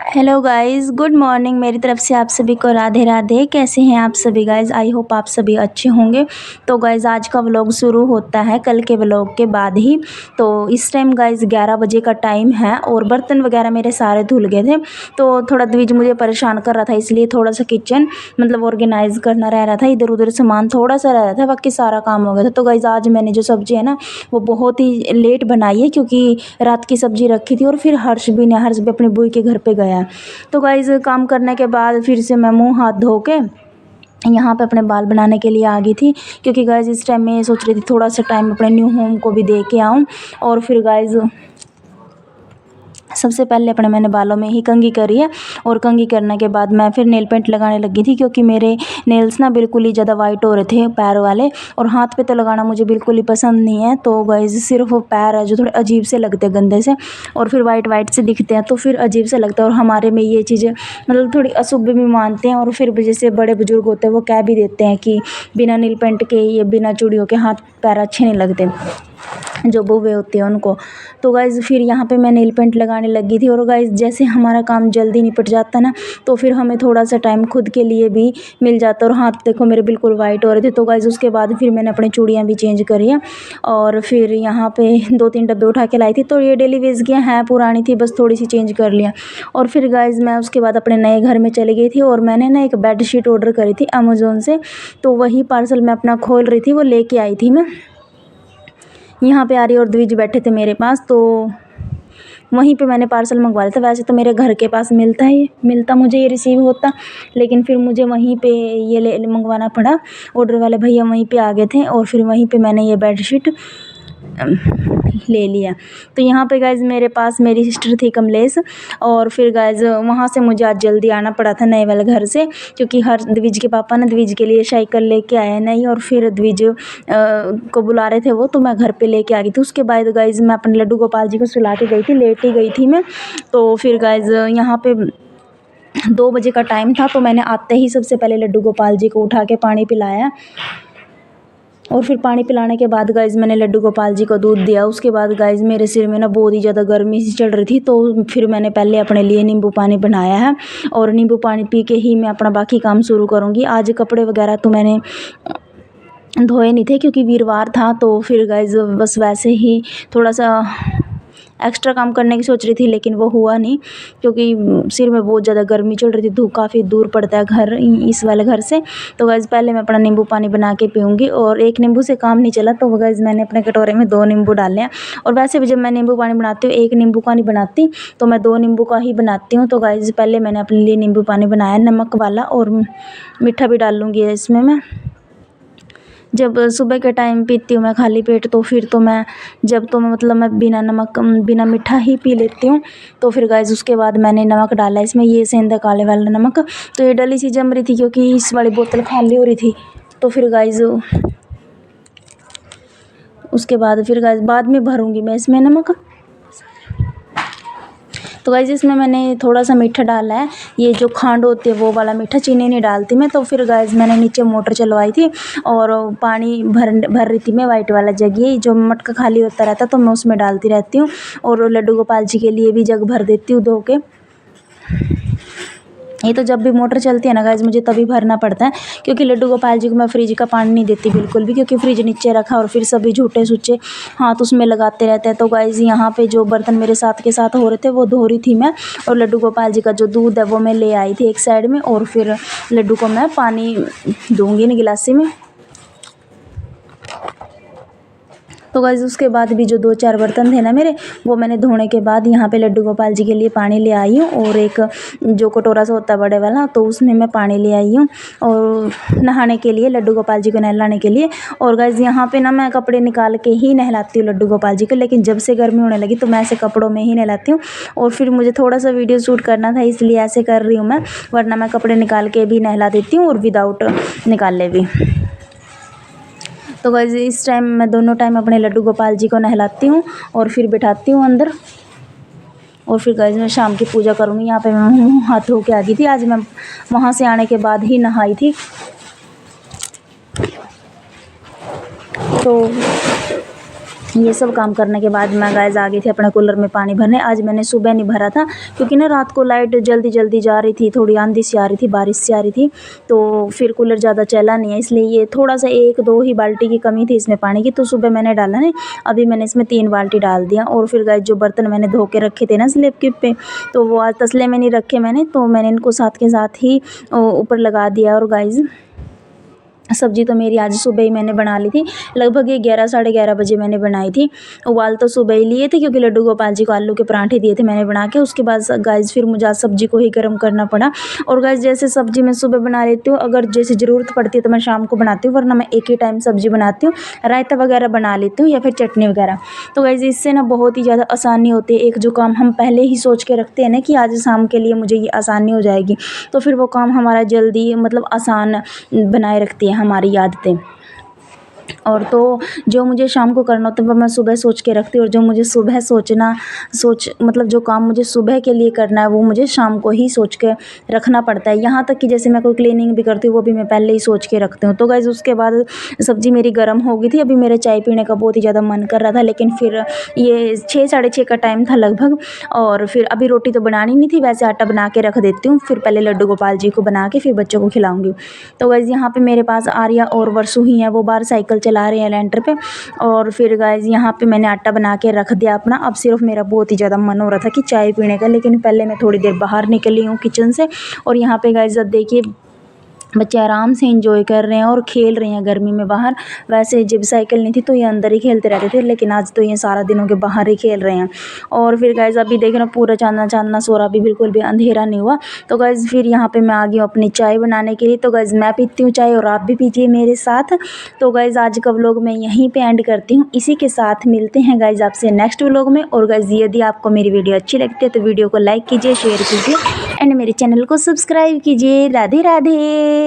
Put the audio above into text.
Hello guys, good morning. मेरी तरफ से आप सभी को राधे राधे। कैसे हैं आप सभी गाइस? आई होप आप सभी अच्छे होंगे। तो गाइस आज का व्लॉग शुरू होता है कल के व्लॉग के बाद ही। तो इस टाइम गाइस 11 बजे का टाइम है और बर्तन वगैरह मेरे सारे धुल गए थे। तो थोड़ा द्विज मुझे परेशान कर रहा था, इसलिए थोड़ा सा किचन मतलब ऑर्गेनाइज करना रह रहा था। इधर उधर सामान थोड़ा सा रह रहा था, बाकी सारा काम हो गया था। तो गाइस आज मैंने जो सब्जी है ना वो बहुत ही लेट बनाई है, क्योंकि रात की सब्जी रखी थी और फिर हर्ष भी अपनी बुई के घर पे गया। तो गाइज़ काम करने के बाद फिर से मैं मुंह हाथ धो के यहाँ पे अपने बाल बनाने के लिए आ गई थी, क्योंकि गाइज़ इस टाइम में सोच रही थी थोड़ा सा टाइम अपने न्यू होम को भी दे के आऊँ। और फिर गाइज़ सबसे पहले अपने मैंने बालों में ही कंघी करी है और कंघी करने के बाद मैं फिर नेल पेंट लगाने लगी थी, क्योंकि मेरे नेल्स ना बिल्कुल ही ज़्यादा वाइट हो रहे थे पैर वाले, और हाथ पे तो लगाना मुझे बिल्कुल ही पसंद नहीं है। तो गाइस सिर्फ वो पैर है जो थोड़े अजीब से लगते हैं गंदे से, और फिर वाइट वाइट से दिखते हैं तो फिर अजीब से लगता है। और हमारे में ये चीज़ें मतलब थोड़ी अशुभ भी मानते हैं, और फिर जैसे बड़े बुजुर्ग होते हैं वो कह भी देते हैं कि बिना नील पेंट के ये बिना चूड़ियों के हाथ पैर अच्छे नहीं लगते, जो बूढ़े होते हैं उनको। तो गाइज़ फिर यहाँ पे मैं नेल पेंट लगाने लगी थी। और गाइज़ जैसे हमारा काम जल्दी निपट जाता ना, तो फिर हमें थोड़ा सा टाइम खुद के लिए भी मिल जाता। और हाथ देखो मेरे बिल्कुल वाइट हो रहे थे। तो गाइज़ उसके बाद फिर मैंने अपनी चूड़ियाँ भी चेंज करी हैं, और फिर यहाँ पे 2-3 डब्बे उठा के लाई थी। तो ये डेली वेज की हैं, पुरानी थी बस थोड़ी सी चेंज कर लिया। और फिर गाइज़ मैं उसके बाद अपने नए घर में चली गई थी, और मैंने ना एक बेड शीट ऑर्डर करी थी अमेज़ोन से। तो वही पार्सल मैं अपना खोल रही थी, वो लेके आई थी मैं। यहाँ पे आर्य और द्विज बैठे थे मेरे पास, तो वहीं पे मैंने पार्सल मंगवा लिया था। वैसे तो मेरे घर के पास मिलता मुझे ये रिसीव होता, लेकिन फिर मुझे वहीं पे ये ले मंगवाना पड़ा। ऑर्डर वाले भैया वहीं पे आ गए थे, और फिर वहीं पे मैंने ये बेडशीट ले लिया। तो यहाँ पे गाइज़ मेरे पास मेरी सिस्टर थी कमलेश, और फिर गाइज़ वहाँ से मुझे आज जल्दी आना पड़ा था नए वाले घर से, क्योंकि हर द्विज के पापा ना द्विज के लिए साइकिल लेके आए नहीं, और फिर द्विज को बुला रहे थे वो, तो मैं घर पे लेके आ गई थी। उसके बाद गाइज़ मैं अपने लड्डू गोपाल जी को सुला के गई थी, लेट ही गई थी मैं। तो फिर गाइज़ यहाँ पे 2 बजे का टाइम था, तो मैंने आते ही सबसे पहले लड्डू गोपाल जी को उठा के पानी पिलाया। और फिर पानी पिलाने के बाद गाइज़ मैंने लड्डू गोपाल जी को दूध दिया। उसके बाद गाइज़ मेरे सिर में ना बहुत ही ज़्यादा गर्मी सी चढ़ रही थी, तो फिर मैंने पहले अपने लिए नींबू पानी बनाया है, और नींबू पानी पी के ही मैं अपना बाकी काम शुरू करूँगी। आज कपड़े वगैरह तो मैंने धोए नहीं थे, क्योंकि वीरवार था। तो फिर गाइज़ बस वैसे ही थोड़ा सा एक्स्ट्रा काम करने की सोच रही थी, लेकिन वो हुआ नहीं, क्योंकि सिर में बहुत ज़्यादा गर्मी चल रही थी। धूप काफ़ी दूर पड़ता है घर इस वाले घर से। तो गाइज़ पहले मैं अपना नींबू पानी बना के पीऊँगी, और एक नींबू से काम नहीं चला, तो गाइज़ मैंने अपने कटोरे में 2 नींबू डाले हैं। और वैसे भी जब मैं नींबू पानी बनाती हूँ 1 नींबू का नहीं बनाती, तो मैं 2 नींबू का ही बनाती हूँ। तो गाइज़ पहले मैंने अपने लिए नींबू पानी बनाया नमक वाला, और मीठा भी डाल लूँगी इसमें मैं। जब सुबह के टाइम पीती हूँ मैं खाली पेट, तो फिर तो मैं मतलब मैं बिना नमक बिना मीठा ही पी लेती हूँ। तो फिर गाइज़ उसके बाद मैंने नमक डाला इसमें, ये सेंधा काले वाला नमक। तो ये डली सी जम रही थी, क्योंकि इस वाली बोतल खाली हो रही थी। तो फिर गाइज़ उसके बाद फिर गाइज़ बाद में भरूँगी मैं इसमें नमक। तो गाइज़ इसमें मैंने थोड़ा सा मीठा डाला है, ये जो खांड होती है वो वाला मीठा, चीनी नहीं डालती मैं। तो फिर गाइज़ मैंने नीचे मोटर चलवाई थी, और पानी भर रही थी मैं वाइट वाला जग, ये जो मटका खाली होता रहता तो मैं उसमें डालती रहती हूँ। और लड्डू गोपाल जी के लिए भी जग भर देती हूँ धो के। ये तो जब भी मोटर चलती है ना गाइज़ मुझे तभी भरना पड़ता है, क्योंकि लड्डू गोपाल जी को मैं फ्रिज का पानी नहीं देती बिल्कुल भी, क्योंकि फ्रिज नीचे रखा और फिर सभी झूठे सूचे हाथ उसमें लगाते रहते हैं। तो गाइज़ यहाँ पे जो बर्तन मेरे साथ के साथ हो रहे थे वो धो रही थी मैं, और लड्डू गोपाल जी का जो दूध है वो मैं ले आई थी एक साइड में, और फिर लड्डू को मैं पानी दूँगी इन गिलासी में। तो गाइज़ उसके बाद भी जो 2-4 बर्तन थे ना मेरे, वो मैंने धोने के बाद यहाँ पे लड्डू गोपाल जी के लिए पानी ले आई हूँ, और एक जो कटोरा सा होता है बड़े वाला, तो उसमें मैं पानी ले आई हूँ, और नहाने के लिए लड्डू गोपाल जी को नहलाने के लिए। और गाइज़ यहाँ पे ना मैं कपड़े निकाल के ही नहलाती हूँ लड्डू गोपाल जी को, लेकिन जब से गर्मी होने लगी तो मैं ऐसे कपड़ों में ही नहलाती हूँ। और फिर मुझे थोड़ा सा वीडियो शूट करना था, इसलिए ऐसे कर रही हूँ मैं, वरना मैं कपड़े निकाल के भी नहला देती हूँ और विदाउट निकाले भी। तो गाइज़ इस टाइम मैं दोनों टाइम अपने लड्डू गोपाल जी को नहलाती हूँ और फिर बिठाती हूँ अंदर। और फिर गाइज़ मैं शाम की पूजा करूँगी। यहाँ पे मैं मुँह हाथ धो के आ गई थी, आज मैं वहाँ से आने के बाद ही नहाई थी। तो ये सब काम करने के बाद मैं गाइस आ गई थी अपने कूलर में पानी भरने। आज मैंने सुबह नहीं भरा था क्योंकि ना रात को लाइट जल्दी जल्दी जा रही थी, थोड़ी आंधी सी आ रही थी, बारिश सी आ रही थी, तो फिर कूलर ज़्यादा चला नहीं है, इसलिए ये थोड़ा सा 1-2 ही बाल्टी की कमी थी इसमें पानी की, तो सुबह मैंने डाला नहीं। अभी मैंने इसमें 3 बाल्टी डाल दिया। और फिर गाइस जो बर्तन मैंने धो के रखे थे ना स्लैब के पे, तो वो आज तसले में नहीं रखे मैंने, तो मैंने इनको साथ के साथ ही ऊपर लगा दिया। और गाइस सब्ज़ी तो मेरी आज सुबह ही मैंने बना ली थी, लगभग ये 11 साढ़े 11 बजे मैंने बनाई थी। उबाल तो सुबह ही लिए थे क्योंकि लड्डू गोपाल जी को आलू के पराठे दिए थे मैंने बना के। उसके बाद गाइस फिर मुझे आज सब्ज़ी को ही गर्म करना पड़ा। और गाइस जैसे सब्ज़ी मैं सुबह बना लेती हूँ, अगर जैसे ज़रूरत पड़ती है तो मैं शाम को बनाती हूँ, वरना मैं एक ही टाइम सब्ज़ी बनाती हूँ, रायता वगैरह बना लेती हूँ या फिर चटनी वगैरह। तो गाइस इससे ना बहुत ही ज़्यादा आसानी होती है। एक जो काम हम पहले ही सोच के रखते हैं ना कि आज शाम के लिए मुझे ये आसानी हो जाएगी, तो फिर वो काम हमारा जल्दी मतलब आसान बनाए रखती है हमारी आदतें। और तो जो मुझे शाम को करना होता है वो मैं सुबह सोच के रखती हूँ, और जो मुझे सुबह मतलब जो काम मुझे सुबह के लिए करना है वो मुझे शाम को ही सोच के रखना पड़ता है। यहाँ तक कि जैसे मैं कोई क्लीनिंग भी करती हूँ वो भी मैं पहले ही सोच के रखती हूँ। तो गाइस उसके बाद सब्ज़ी मेरी गर्म हो गई थी। अभी मेरे चाय पीने का बहुत ही ज़्यादा मन कर रहा था, लेकिन फिर ये 6 साढ़े 6 का टाइम था लगभग, और फिर अभी रोटी तो बनानी नहीं थी, वैसे आटा बना के रख देती हूँ, फिर पहले लड्डू गोपाल जी को बना के फिर बच्चों को खिलाऊंगी। तो गाइस यहाँ पे मेरे पास आर्या और वर्षू ही हैं, वो बाहर साइकिल चला रहे हैं लेंटर पे। और फिर गाइस यहाँ पे मैंने आटा बना के रख दिया अपना। अब सिर्फ मेरा बहुत ही ज़्यादा मन हो रहा था कि चाय पीने का, लेकिन पहले मैं थोड़ी देर बाहर निकली हूँ किचन से। और यहाँ पे गाइस अब देखिए बच्चे आराम से एंजॉय कर रहे हैं और खेल रहे हैं गर्मी में बाहर। वैसे जब साइकिल नहीं थी तो ये अंदर ही खेलते रहते थे, लेकिन आज तो ये सारा दिन हो गया बाहर ही खेल रहे हैं। और फिर गाइस अभी देख रहे हो पूरा चांदना चांदना सो रहा, अभी बिल्कुल भी अंधेरा नहीं हुआ। तो गाइस फिर यहाँ पे मैं आ गई हूँ अपनी चाय बनाने के लिए। तो गाइस मैं पीती हूँ चाय और आप भी पीजिए मेरे साथ। तो गाइस आज का व्लॉग मैं यहीं पे एंड करती हूँ। इसी के साथ मिलते हैं गाइस आपसे नेक्स्ट व्लॉग में। और गाइस यदि आपको मेरी वीडियो अच्छी लगती है तो वीडियो को लाइक कीजिए, शेयर कीजिए एंड मेरे चैनल को सब्सक्राइब कीजिए। राधे राधे।